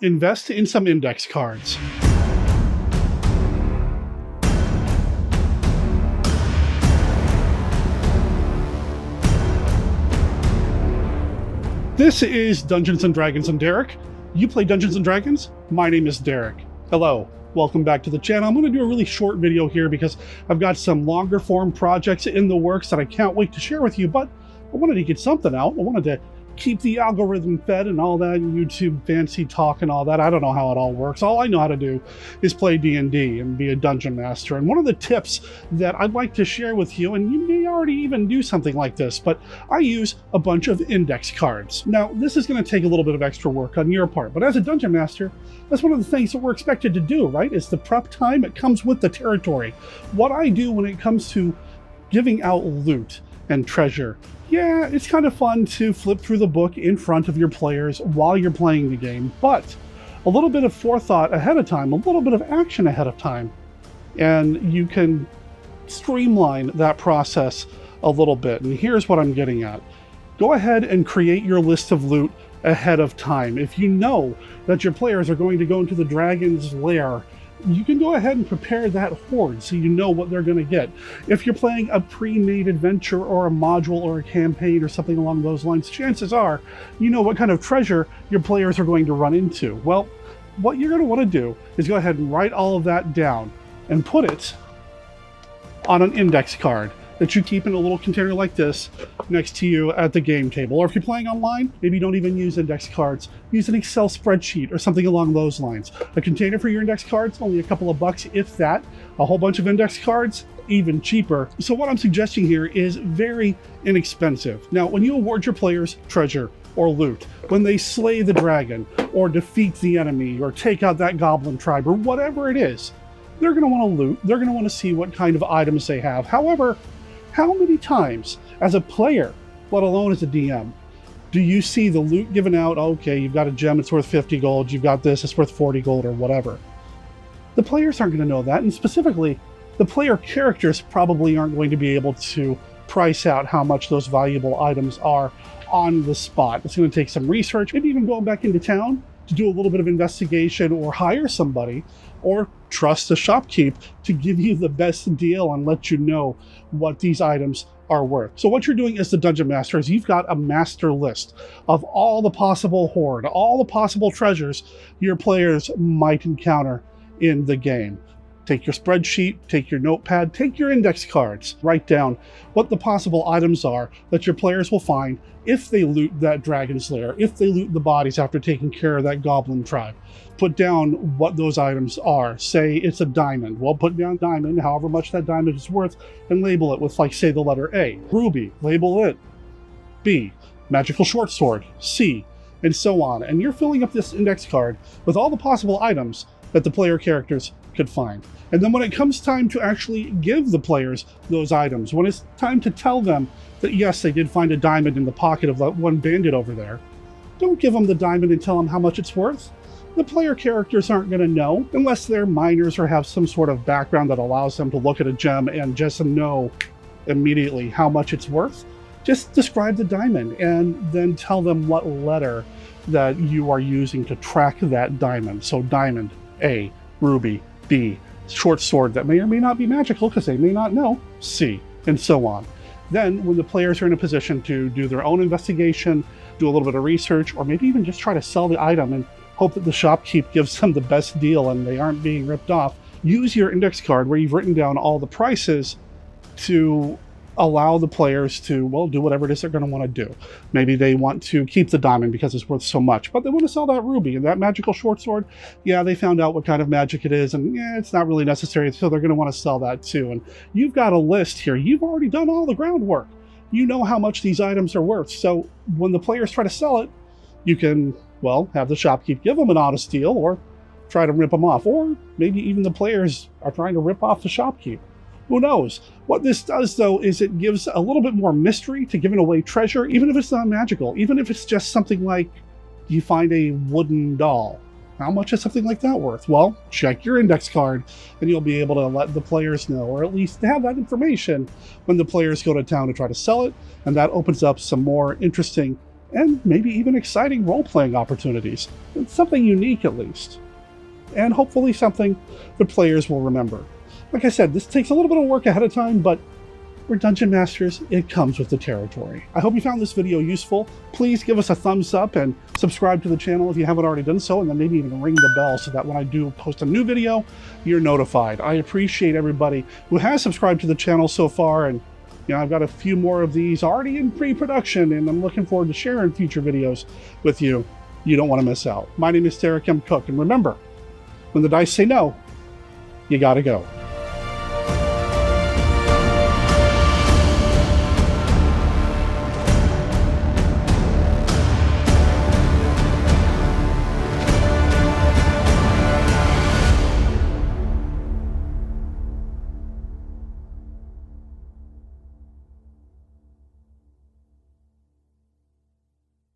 Invest in some index cards. This is Dungeons & Dragons and Derek. You play Dungeons & Dragons? My name is Derek. Hello, welcome back to the channel. I'm going to do a really short video here because I've got some longer form projects in the works that I can't wait to share with you, but I wanted to get something out. I wanted to keep the algorithm fed and all that, YouTube fancy talk and all that. I don't know how it all works. All I know how to do is play D&D and be a dungeon master. And one of the tips that I'd like to share with you, and you may already even do something like this, but I use a bunch of index cards. Now, this is going to take a little bit of extra work on your part, but as a dungeon master, that's one of the things that we're expected to do, right? Is the prep time. It comes with the territory. What I do when it comes to giving out loot and treasure, yeah, it's kind of fun to flip through the book in front of your players while you're playing the game, but a little bit of forethought ahead of time, a little bit of action ahead of time, and you can streamline that process a little bit. And here's what I'm getting at. Go ahead and create your list of loot ahead of time. If you know that your players are going to go into the dragon's lair, you can go ahead and prepare that horde so you know what they're going to get. If you're playing a pre-made adventure or a module or a campaign or something along those lines, chances are you know what kind of treasure your players are going to run into. Well, what you're going to want to do is go ahead and write all of that down and put it on an index card that you keep in a little container like this next to you at the game table. Or if you're playing online, maybe don't even use index cards. Use an Excel spreadsheet or something along those lines. A container for your index cards, only a couple of bucks, if that. A whole bunch of index cards, even cheaper. So what I'm suggesting here is very inexpensive. Now, when you award your players treasure or loot, when they slay the dragon or defeat the enemy or take out that goblin tribe or whatever it is, they're going to want to loot. They're going to want to see what kind of items they have. However, how many times as a player, let alone as a DM, do you see the loot given out? Okay, you've got a gem, it's worth 50 gold. You've got this, it's worth 40 gold or whatever. The players aren't going to know that. And specifically, the player characters probably aren't going to be able to price out how much those valuable items are on the spot. It's going to take some research, maybe even going back into town to do a little bit of investigation or hire somebody or trust a shopkeep to give you the best deal and let you know what these items are worth. So what you're doing as the dungeon master is you've got a master list of all the possible hoard, all the possible treasures your players might encounter in the game. Take your spreadsheet, take your notepad, take your index cards, write down what the possible items are that your players will find if they loot that dragon's lair, if they loot the bodies after taking care of that goblin tribe. Put down what those items are. Say it's a diamond. Well, put down diamond, however much that diamond is worth, and label it with, like, say, the letter A. Ruby, label it B. Magical short sword, C, and so on. And you're filling up this index card with all the possible items that the player characters could find. And then when it comes time to actually give the players those items, when it's time to tell them that yes, they did find a diamond in the pocket of that one bandit over there, don't give them the diamond and tell them how much it's worth. The player characters aren't going to know unless they're minors or have some sort of background that allows them to look at a gem and just know immediately how much it's worth. Just describe the diamond and then tell them what letter that you are using to track that diamond. So diamond, A, ruby, B, short sword that may or may not be magical because they may not know, C, and so on. Then when the players are in a position to do their own investigation, do a little bit of research, or maybe even just try to sell the item and hope that the shopkeep gives them the best deal and they aren't being ripped off, use your index card where you've written down all the prices to allow the players to, well, do whatever it is they're going to want to do. Maybe they want to keep the diamond because it's worth so much, but they want to sell that ruby and that magical short sword. Yeah, they found out what kind of magic it is, and yeah, it's not really necessary, so they're going to want to sell that too. And you've got a list here. You've already done all the groundwork. You know how much these items are worth. So when the players try to sell it, you can, well, have the shopkeep give them an honest deal or try to rip them off. Or maybe even the players are trying to rip off the shopkeep. Who knows? What this does, though, is it gives a little bit more mystery to giving away treasure, even if it's not magical, even if it's just something like you find a wooden doll. How much is something like that worth? Well, check your index card and you'll be able to let the players know, or at least have that information when the players go to town to try to sell it. And that opens up some more interesting and maybe even exciting role-playing opportunities. It's something unique at least, and hopefully something the players will remember. Like I said, this takes a little bit of work ahead of time, but we're Dungeon Masters, it comes with the territory. I hope you found this video useful. Please give us a thumbs up and subscribe to the channel if you haven't already done so, and then maybe even ring the bell so that when I do post a new video, you're notified. I appreciate everybody who has subscribed to the channel so far, and I've got a few more of these already in pre-production, and I'm looking forward to sharing future videos with you. You don't want to miss out. My name is Derek M. Cook, and remember, when the dice say no, you gotta go.